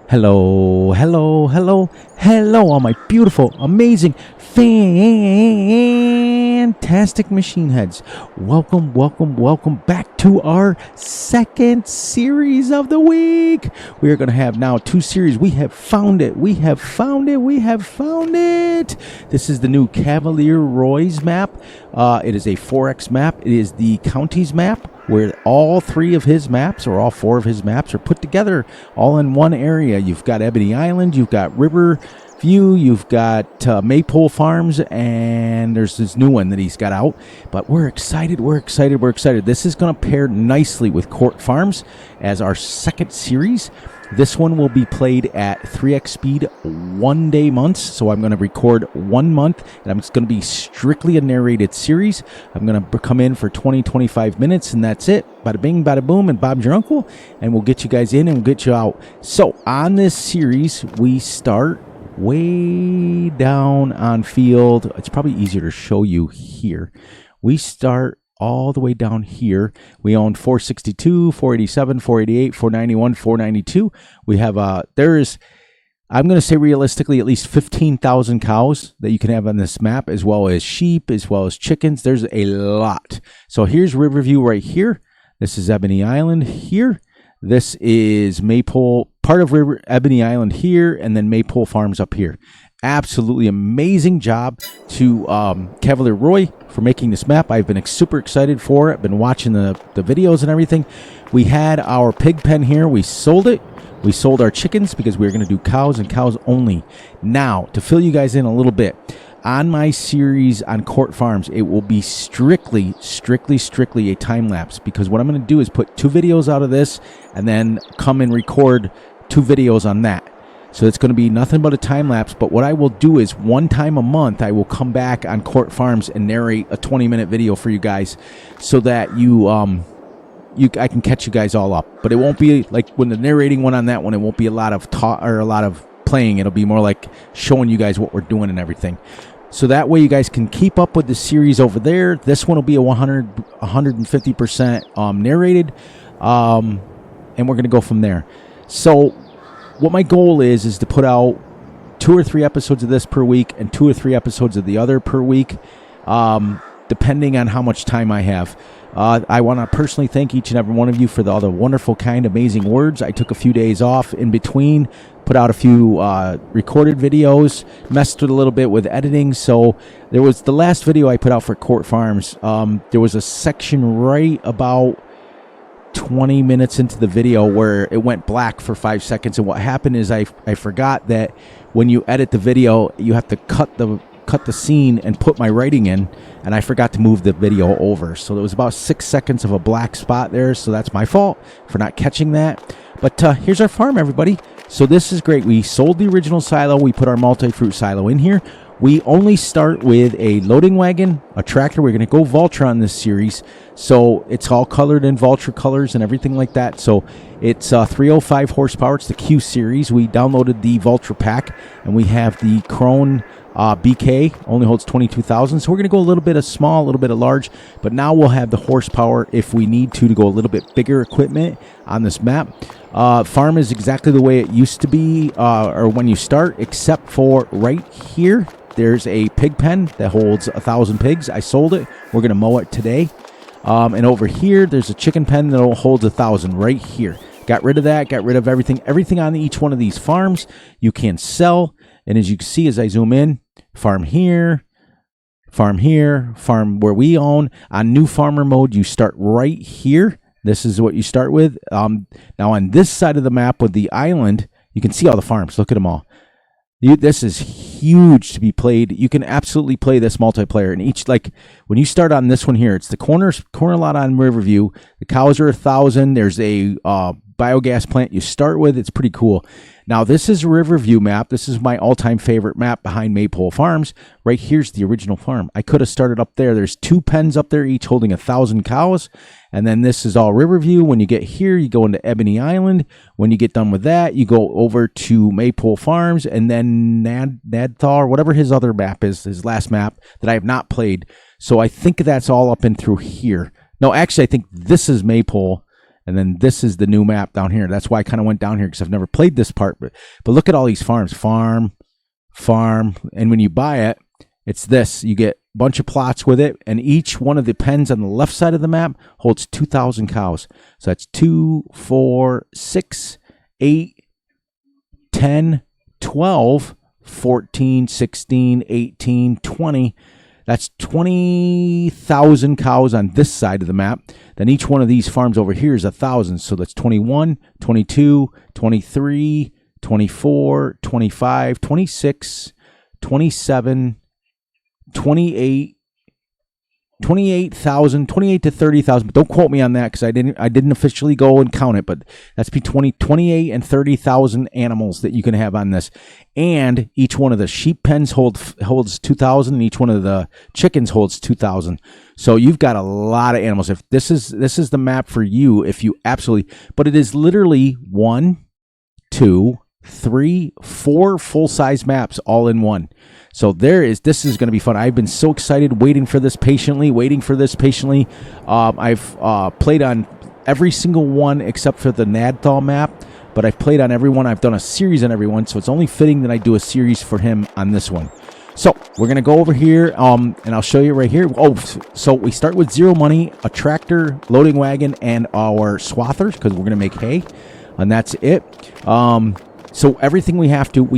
Hello, hello, hello, hello, all my beautiful, amazing, fantastic machine heads. Welcome, welcome, welcome back to our second series of the week. We are going to have now two series. We have found it. We have found it. We have found it. This is the new Cavalier Roy's map. It is a 4X map. It is the counties map, where all three of his maps, or all four of his maps, are put together all in one area. You've got Ebony Island, you've got Riverview, you've got Maypole Farms, and there's this new one that he's got out. But we're excited, we're excited, we're excited. This is going to pair nicely with Court Farms as our second series. This one will be played at 3x speed 1 day months. So I'm going to record 1 month, and it's going to be strictly a narrated series. I'm going to come in for 20-25 minutes, and that's it. Bada bing, bada boom, and Bob's your uncle. And we'll get you guys in and we'll get you out. So on this series, we start way down on field. It's probably easier to show you here. We start all the way down here. We own 462, 487, 488, 491, 492. We have I'm going to say realistically at least 15,000 cows that you can have on this map, as well as sheep, as well as chickens. There's a lot. So here's Riverview right here. This is Ebony Island here. This is Maypole, part of Ebony Island here, and then Maypole Farms up here. Absolutely amazing job to Cavalier Roy for making this map. I've been super excited for it. I've been watching the videos and everything. We had our pig pen here. We sold it. We sold our chickens because we were going to do cows and cows only. Now, to fill you guys in a little bit, on my series on Court Farms, it will be strictly a time lapse, because what I'm going to do is put 2 videos out of this and then come and record 2 videos on that. So it's going to be nothing but a time lapse. But what I will do is 1 time a month, I will come back on Court Farms and narrate a 20-minute video for you guys, so that I can catch you guys all up. But it won't be like when the narrating one on that one. It won't be a lot of talk or a lot of playing. It'll be more like showing you guys what we're doing and everything. So that way you guys can keep up with the series over there. This one will be a 150% narrated, and we're going to go from there. So what my goal is to put out 2 or 3 episodes of this per week and 2 or 3 episodes of the other per week, depending on how much time I have. I want to personally thank each and every one of you for all the wonderful, kind, amazing words. I took a few days off in between, put out a few recorded videos, messed with a little bit with editing. So there was the last video I put out for Court Farms. There was a section right about 20 minutes into the video where it went black for 5 seconds. And what happened is I forgot that when you edit the video, you have to cut the scene and put my writing in, and I forgot to move the video over. So there was about 6 seconds of a black spot there. So that's my fault for not catching that. But here's our farm, everybody. So this is great. We sold the original silo. We put our multi-fruit silo in here. We only start with a loading wagon, a tractor. We're going to go Vulture on this series. So it's all colored in Vulture colors and everything like that. So it's 305 horsepower. It's the Q series. We downloaded the Vulture pack, and we have the Krone BK, only holds 22,000. So we're going to go a little bit of small, a little bit of large. But now we'll have the horsepower if we need to go a little bit bigger equipment on this map. Farm is exactly the way it used to be, or when you start, except for right here. There's a pig pen that holds 1,000 pigs. I sold it. We're going to mow it today. And over here, there's a chicken pen that holds 1,000 right here. Got rid of that. Got rid of everything. Everything on each one of these farms you can sell. And as you can see, as I zoom in, farm here, farm where we own. On new farmer mode, you start right here. This is what you start with. Now on this side of the map with the island, you can see all the farms. Look at them all. This is huge to be played. You can absolutely play this multiplayer. And each, like when you start on this one here, it's the corner lot on Riverview. The cows are 1,000. There's a biogas plant you start with. It's pretty cool. Now this is a Riverview map. This is my all-time favorite map behind Maypole Farms. Right here's the original farm. I could have started up there. There's 2 pens up there, each holding 1,000 cows. And then this is all Riverview. When you get here, you go into Ebony Island. When you get done with that, you go over to Maypole Farms, and then Nadthal, whatever his other map is, his last map that I have not played. So I think that's all up and through here. No, actually, I think this is Maypole. And then this is the new map down here. That's why I kind of went down here because I've never played this part. But look at all these farms. Farm. And when you buy it, it's this. You get a bunch of plots with it. And each one of the pens on the left side of the map holds 2,000 cows. So that's 2, 4, 6, 8, 10, 12, 14, 16, 18, 20. That's 20,000 cows on this side of the map. Then each one of these farms over here is 1,000. So that's 21, 22, 23, 24, 25, 26, 27, 28, 28,000, 28 to 30,000. But don't quote me on that because I didn't officially go and count it. But that's between 28 and 30,000 animals that you can have on this. And each one of the sheep pens holds 2,000, and each one of the chickens holds 2,000. So you've got a lot of animals. If this is the map for you, if you absolutely, but it is literally 1, 2, 3, 4 full-size maps all in one. So this is going to be fun. I've been so excited, waiting for this patiently. I've played on every single one except for the Nadthal map, but I've played on every one. I've done a series on every one, so it's only fitting that I do a series for him on this one. So we're going to go over here, and I'll show you right here. Oh, so we start with 0 money, a tractor, loading wagon, and our swathers, because we're going to make hay, and that's it. So everything we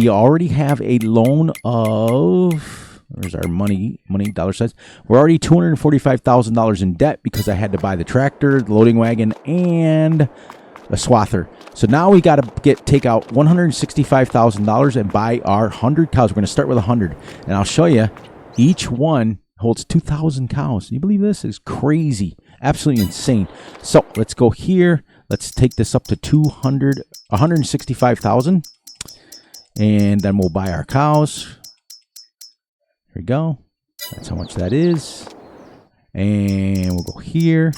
already have a loan of, where's our money dollar signs? We're already $245,000 in debt because I had to buy the tractor, the loading wagon, and a swather. So now we got to take out $165,000 and buy our 100 cows. We're going to start with 100, and I'll show you. Each one holds 2,000 cows. You believe this? Is crazy, absolutely insane. So let's go here. Let's take this up to 165,000, and then we'll buy our cows. Here we go. That's how much that is. And we'll go here.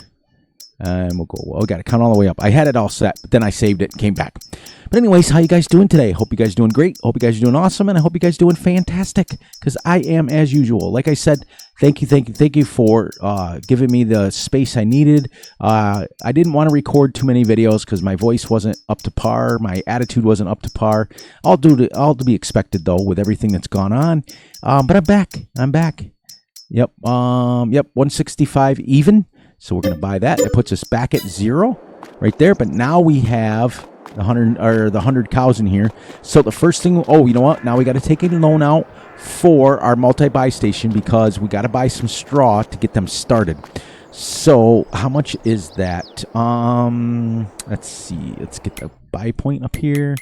And we'll go, we got to count all the way up. I had it all set, but then I saved it and came back. But anyways, how you guys doing today? Hope you guys are doing great. Hope you guys are doing awesome. And I hope you guys are doing fantastic, because I am as usual. Like I said, thank you for giving me the space I needed. I didn't want to record too many videos because my voice wasn't up to par. My attitude wasn't up to par. All to be expected, though, with everything that's gone on. But I'm back. Yep. 165 even. So we're going to buy that. It puts us back at 0 right there. But now we have the 100 cows in here. So the first thing, you know what? Now we got to take a loan out for our multi-buy station because we got to buy some straw to get them started. So how much is that? Let's see. Let's get the buy point up here.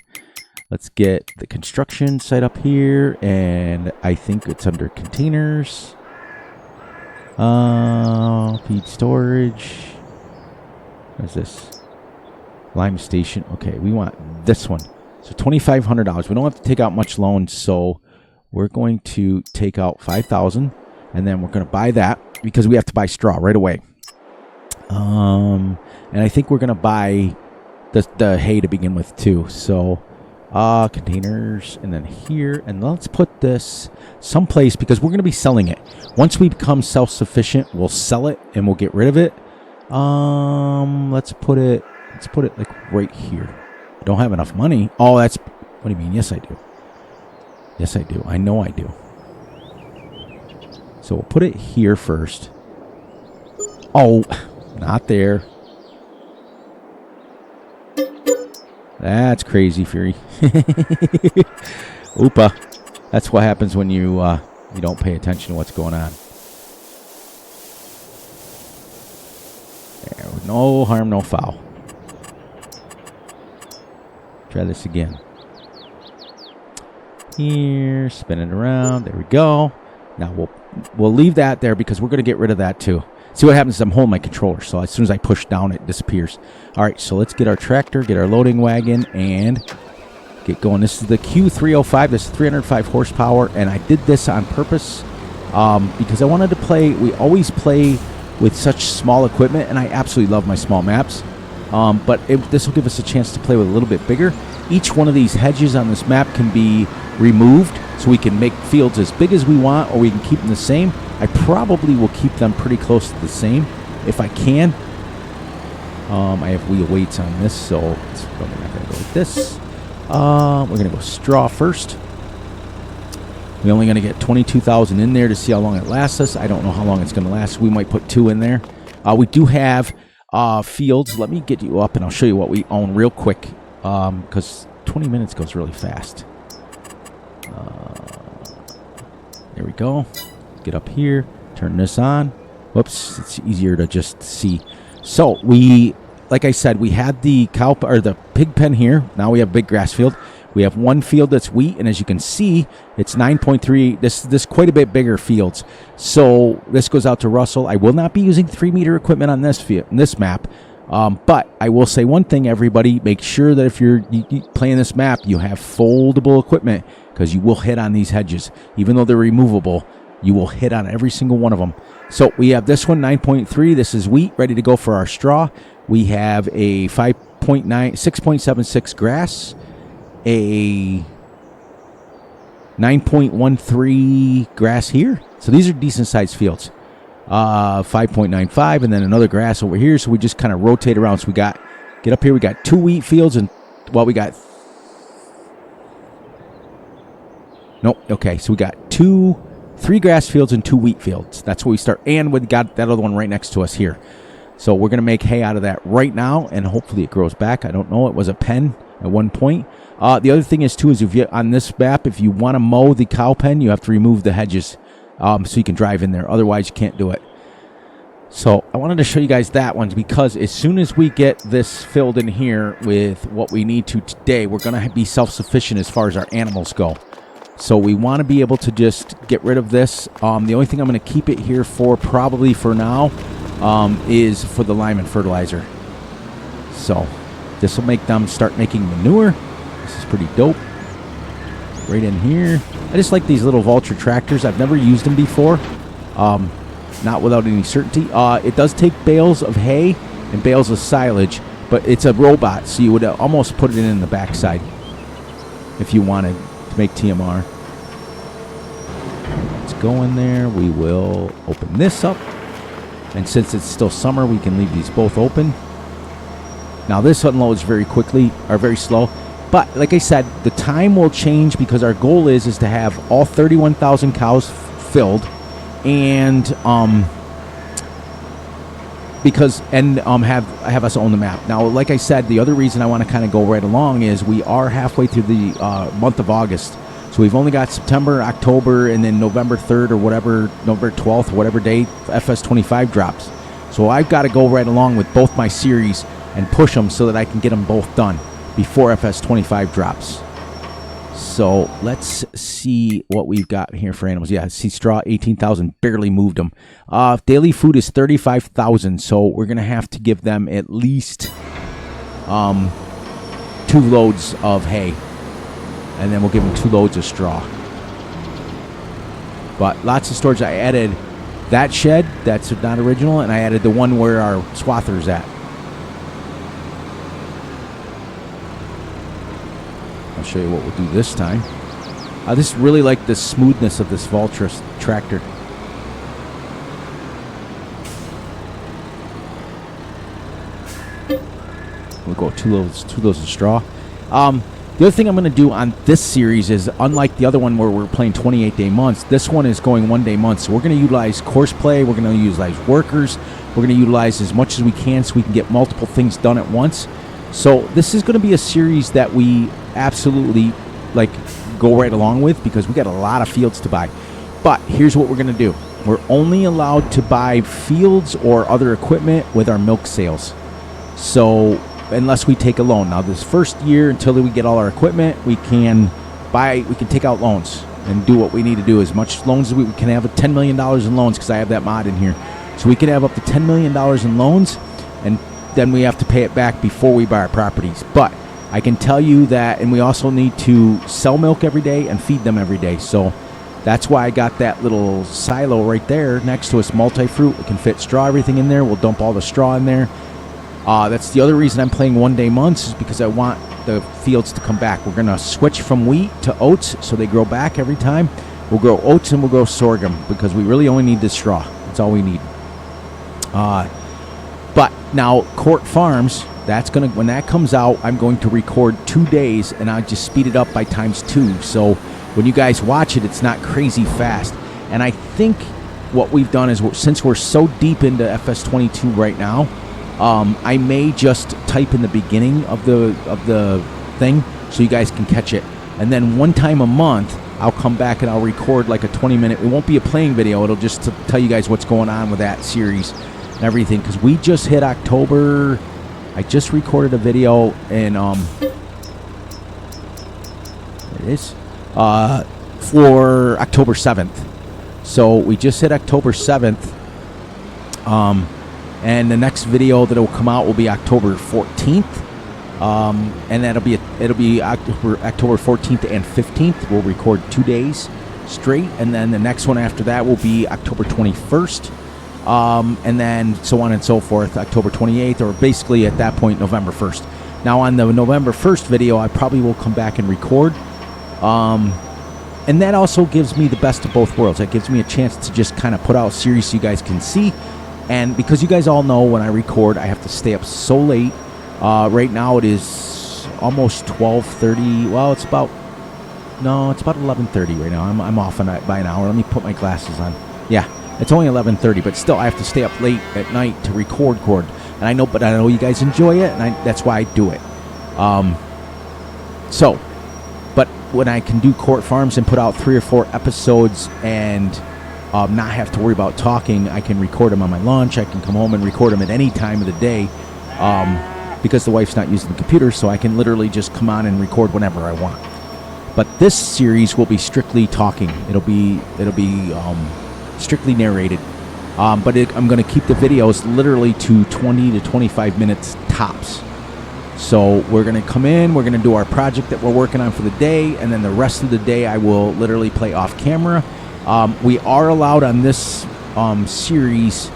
Let's get the construction site up here. And I think it's under containers. Feed storage. What is this? Lime station. Okay, we want this one. So $2,500. We don't have to take out much loan, so we're going to take out $5,000, and then we're going to buy that because we have to buy straw right away. And I think we're going to buy the hay to begin with too. So containers, and then here, and let's put this someplace because we're going to be selling it. Once we become self-sufficient, we'll sell it and we'll get rid of it. Let's put it like right here. I don't have enough money. Oh, what do you mean? Yes, I do. Yes, I do. I know I do. So we'll put it here first. Oh, not there. That's crazy, Fury. Oopa. That's what happens when you don't pay attention to what's going on. There, no harm, no foul. Try this again. Here, spin it around. There we go. Now we'll leave that there because we're going to get rid of that too. See what happens is I'm holding my controller, so as soon as I push down, it disappears. All right, so let's get our tractor, get our loading wagon, and get going. This is the Q305. This is 305 horsepower, and I did this on purpose because I wanted to play. We always play with such small equipment, and I absolutely love my small maps. But this will give us a chance to play with a little bit bigger. Each one of these hedges on this map can be removed, so we can make fields as big as we want, or we can keep them the same. I probably will keep them pretty close to the same if I can. I have wheel weights on this, so we're not going to go with this. We're going to go straw first. We're only going to get 22,000 in there to see how long it lasts us. I don't know how long it's going to last. We might put 2 in there. We do have fields. Let me get you up, and I'll show you what we own real quick, because 20 minutes goes really fast. There we go. Get up here. Turn this on. Whoops, it's easier to just see. So we, like I said, we had the cow or the pig pen here. Now we have big grass field. We have one field that's wheat, and as you can see, it's 9.3. This quite a bit bigger fields. So this goes out to Russell. I will not be using 3-meter equipment on this map, but I will say one thing, everybody: make sure that if you're playing this map, you have foldable equipment, because you will hit on these hedges, even though they're removable. You will hit on every single one of them. So we have this one, 9.3. This is wheat, ready to go for our straw. We have a 6.76 grass, a 9.13 grass here. So these are decent sized fields. 5.95, and then another grass over here. So we just kind of rotate around. So we get up here, we got 2 wheat fields, and we got so we got 3 grass fields and 2 wheat fields. That's where we start. And we got that other one right next to us here. So we're going to make hay out of that right now, and hopefully it grows back. I don't know. It was a pen at one point. The other thing is, too, is if you on this map, if you want to mow the cow pen, you have to remove the hedges so you can drive in there. Otherwise, you can't do it. So I wanted to show you guys that one, because as soon as we get this filled in here with what we need to today, we're going to be self-sufficient as far as our animals go. So we want to be able to just get rid of this. The only thing I'm going to keep it here for, probably for now, is for the lime and fertilizer. So this will make them start making manure. This is pretty dope. Right in here. I just like these little Vulture tractors. I've never used them before. Not without any certainty. It does take bales of hay and bales of silage, but it's a robot, so you would almost put it in the backside if you wanted to make TMR. Let's go in there. We will open this up, and since it's still summer, we can leave these both open. Now this unloads very quickly, or very slow, but like I said, the time will change, because our goal is to have all 31,000 cows filled, and have us own the map. Now, like I said, the other reason I want to kind of go right along is we are halfway through the month of August. So we've only got September, October, and then November 3rd or whatever, November 12th or whatever date Fs22 drops. So I've got to go right along with both my series and push them so that I can get them both done before Fs22 drops. So let's see what we've got here for animals. Yeah, see straw, 18,000, barely moved them. Daily food is 35,000, so we're going to have to give them at least 2 loads of hay. And then we'll give them 2 loads of straw. But lots of storage. I added that shed, that's not original, and I added the one where our swather's at. I'll show you what we'll do this time. I just really like the smoothness of this Vulture tractor. We'll go 2 loads of straw. The other thing I'm going to do on this series is, unlike the other one where we're playing 28-day months, this one is going 1-day months. So we're going to utilize course play. We're going to utilize workers. We're going to utilize as much as we can so we can get multiple things done at once. So this is going to be a series that we absolutely go right along with, because we got a lot of fields to buy. But here's what we're going to do. We're only allowed to buy fields or other equipment with our milk sales. So unless we take a loan. Now this first year, until we get all our equipment, we can take out loans and do what we need to do. As much loans as we can have, $10 million in loans, because I have that mod in here. So we can have up to $10 million in loans, and then we have to pay it back before we buy our properties. But I can tell you that, and we also need to sell milk every day and feed them every day. So that's why I got that little silo right there next to us, multi-fruit. We can fit straw, everything in there. We'll dump all the straw in there. That's the other reason I'm playing 1-day months, is because I want the fields to come back. We're going to switch from wheat to oats so they grow back every time. We'll grow oats and we'll grow sorghum, because we really only need the straw. That's all we need. But Now, Court Farms, when that comes out, I'm going to record 2 days, and I'll just speed it up by ×2. So when you guys watch it, it's not crazy fast. And I think what we've done is, since we're so deep into Fs22 right now, I may just type in the beginning of the thing so you guys can catch it. And then one time a month, I'll come back and I'll record like a 20-minute. It won't be a playing video. It'll just tell you guys what's going on with that series and everything. Because we just hit October. I just recorded a video in there it is, for October 7th. So we just hit October 7th. And the next video that will come out will be October 14th. And it'll be October 14th and 15th. We'll record 2 days straight, and then the next one after that will be October 21st, and then so on and so forth, October 28th, or basically at that point November 1st. Now on the November 1st video, I probably will come back and record, and that also gives me the best of both worlds. That gives me a chance to just kind of put out a series so you guys can see, and because you guys all know when I record, I have to stay up so late. Right now it is almost 12:30. Well, it's about 11:30 right now. I'm off on that by an hour. Let me put my glasses on. Yeah, it's only 11:30, but still I have to stay up late at night to record. And I know you guys enjoy it, and that's why I do it. But when I can do Court Farms and put out 3 or 4 episodes and not have to worry about talking, I can record them on my lunch. I can come home and record them at any time of the day. Because the wife's not using the computer, so I can literally just come on and record whenever I want. But this series will be strictly talking. It'll be strictly narrated. I'm going to keep the videos literally to 20 to 25 minutes tops. So we're going to come in, we're going to do our project that we're working on for the day, and then the rest of the day I will literally play off camera. We are allowed on this series,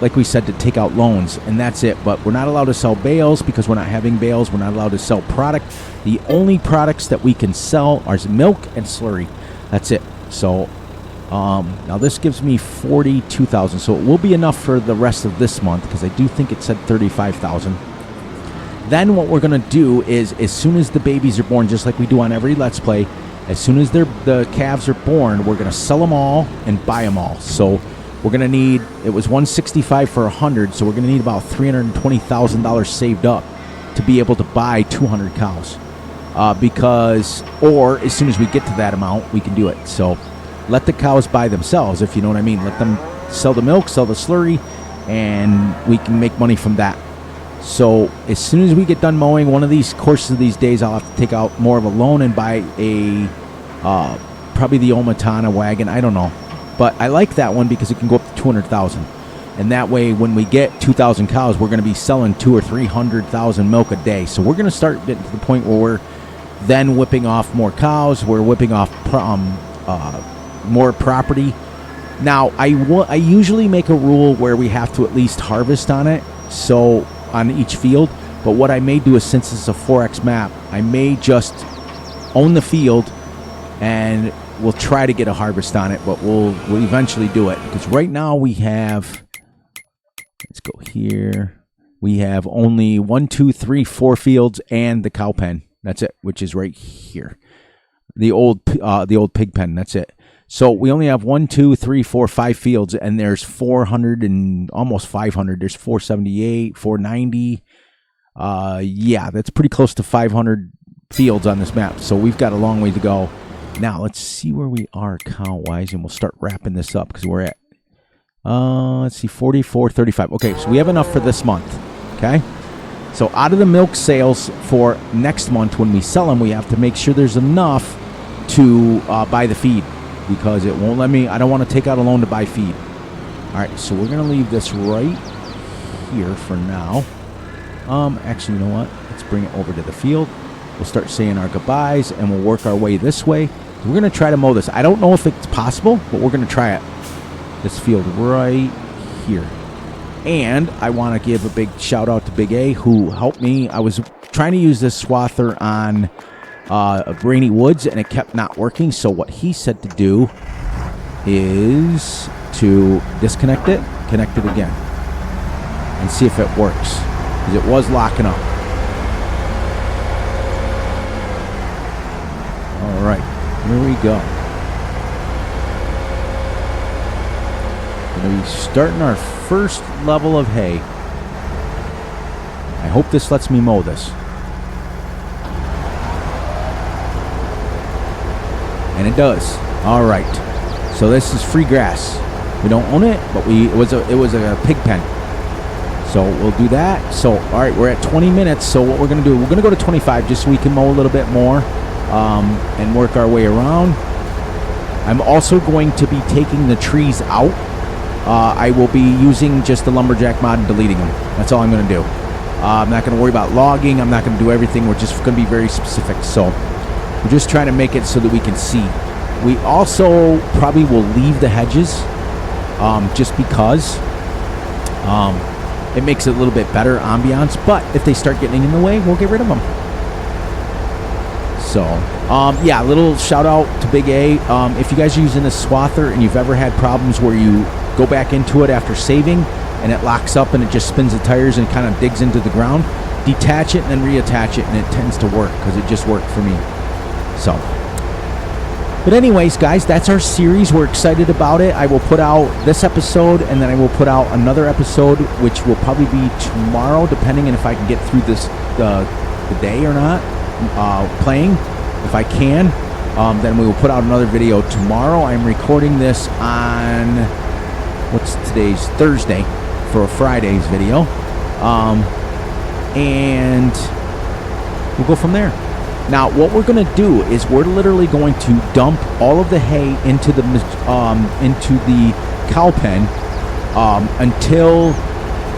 like we said, to take out loans, and that's it. But we're not allowed to sell bales because we're not having bales. We're not allowed to sell product. The only products that we can sell are milk and slurry. That's it. So now this gives me 42,000, so it will be enough for the rest of this month because I do think it said 35,000. Then what we're going to do is, as soon as the babies are born, just like we do on every Let's Play, as soon as the calves are born, we're going to sell them all and buy them all. So we're going to need, it was $165 for 100, so we're going to need about $320,000 saved up to be able to buy 200 cows. Or as soon as we get to that amount, we can do it. So let the cows buy themselves, if you know what I mean. Let them sell the milk, sell the slurry, and we can make money from that. So as soon as we get done mowing, one of these courses of these days, I'll have to take out more of a loan and buy probably the Omatana wagon. I don't know. But I like that one because it can go up to 200,000. And that way, when we get 2,000 cows, we're going to be selling 200,000 or 300,000 milk a day. So we're going to start getting to the point where we're then whipping off more cows. We're whipping off more property. Now, I usually make a rule where we have to at least harvest on it, so on each field. But what I may do is, since it's a 4X map, I may just own the field and we'll try to get a harvest on it, but we'll eventually do it. Because right now we have, let's go here. We have only 1, 2, 3, 4 fields and the cow pen. That's it, which is right here. The old pig pen. That's it. So we only have 1, 2, 3, 4, 5 fields, and there's 400 and almost 500. There's 478, 490. Yeah, that's pretty close to 500 fields on this map. So we've got a long way to go. Now, let's see where we are count-wise, and we'll start wrapping this up because we're at, let's see, 44, 35. Okay, so we have enough for this month, okay? So out of the milk sales for next month, when we sell them, we have to make sure there's enough to buy the feed because it won't let me. I don't want to take out a loan to buy feed. All right, so we're going to leave this right here for now. Actually, you know what? Let's bring it over to the field. We'll start saying our goodbyes, and we'll work our way this way. We're going to try to mow this. I don't know if it's possible, but we're going to try it. This field right here. And I want to give a big shout out to Big A, who helped me. I was trying to use this swather on Brainy Woods, and it kept not working. So what he said to do is to disconnect it, connect it again. and see if it works, because it was locking up. All right, here we go. Going to be starting our first level of hay. I hope this lets me mow this. And it does. All right. So this is free grass. We don't own it, but it was a pig pen. So we'll do that. So all right, we're at 20 minutes. So what we're going to do, we're going to go to 25 just so we can mow a little bit more and work our way around. I'm also going to be taking the trees out. I will be using just the lumberjack mod and deleting them. That's all I'm going to do. I'm not going to worry about logging. I'm not going to do everything. We're just going to be very specific. So we're just trying to make it so that we can see. We also probably will leave the hedges just because it makes it a little bit better ambiance. But if they start getting in the way, we'll get rid of them. So, yeah, a little shout out to Big A. If you guys are using this swather and you've ever had problems where you go back into it after saving and it locks up and it just spins the tires and kind of digs into the ground, detach it and then reattach it, and it tends to work because it just worked for me. So, but anyways, guys, that's our series. We're excited about it. I will put out this episode, and then I will put out another episode, which will probably be tomorrow, depending on if I can get through this the day or not. Playing, if I can, then we will put out another video tomorrow. I'm recording this on today's Thursday for a Friday's video, and we'll go from there. Now, what we're going to do is we're literally going to dump all of the hay into the cow pen until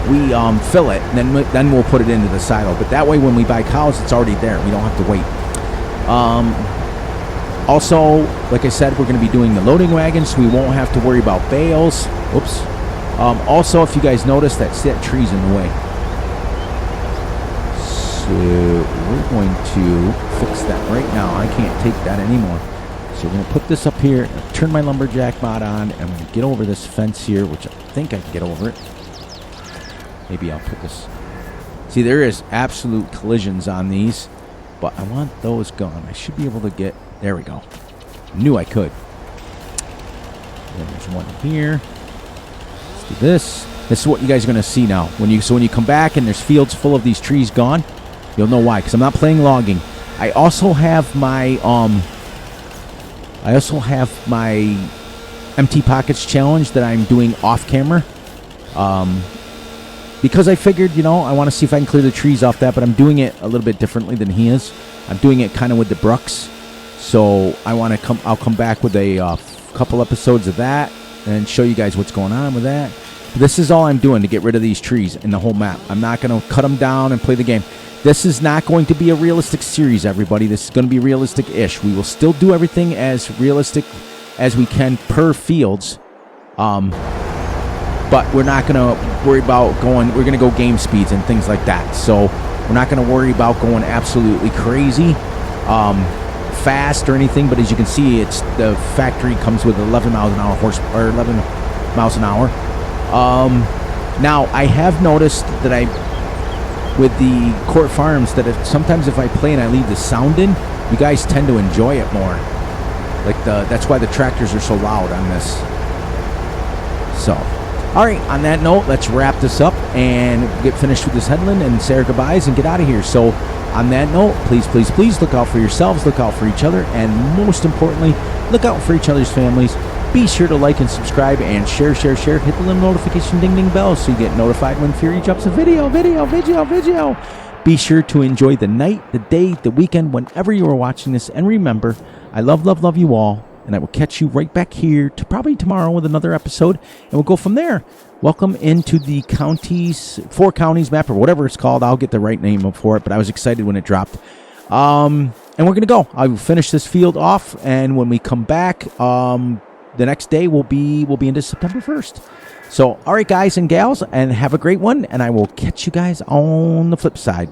we fill it, and then we'll put it into the silo. But that way, when we buy cows, it's already there. We don't have to wait. Also, like I said, we're going to be doing the loading wagon, so we won't have to worry about bales. Oops. Also, if you guys notice, that tree's in the way. So we're going to fix that right now. I can't take that anymore. So we're going to put this up here, turn my lumberjack mod on, and I'm going to get over this fence here, which I think I can get over it. Maybe I'll put this. See, there is absolute collisions on these, but I want those gone. I should be able to get, there we go. Knew I could. Then there's one here. Let's do this. This is what you guys are going to see now. When you come back and there's fields full of these trees gone, you'll know why, because I'm not playing logging. I also have my Empty Pockets challenge that I'm doing off camera. Because I figured, I want to see if I can clear the trees off that, but I'm doing it a little bit differently than he is. I'm doing it kind of with the Brooks. So I'll come back with a couple episodes of that and show you guys what's going on with that. This is all I'm doing to get rid of these trees in the whole map. I'm not going to cut them down and play the game. This is not going to be a realistic series, everybody. This is going to be realistic-ish. We will still do everything as realistic as we can per fields. But we're not going to worry about we're going to go game speeds and things like that. So we're not going to worry about going absolutely crazy, fast or anything. But as you can see, the factory comes with 11 miles an hour 11 miles an hour. Now, I have noticed that with the Court Farms, that sometimes if I play and I leave the sound in, you guys tend to enjoy it more. That's why the tractors are so loud on this. So, all right, on that note, let's wrap this up and get finished with this headland and say our goodbyes and get out of here. So, on that note, please, please, please look out for yourselves, look out for each other, and most importantly, look out for each other's families. Be sure to like and subscribe and share. Hit the little notification ding bell so you get notified when Fury drops a video. Be sure to enjoy the night, the day, the weekend, whenever you are watching this. And remember, I love you all. And I will catch you right back here probably tomorrow with another episode. And we'll go from there. Welcome into the 4 counties map or whatever it's called. I'll get the right name for it. But I was excited when it dropped. And we're going to go. I will finish this field off. And when we come back, the next day we'll be into September 1st. So, all right, guys and gals, and have a great one. And I will catch you guys on the flip side.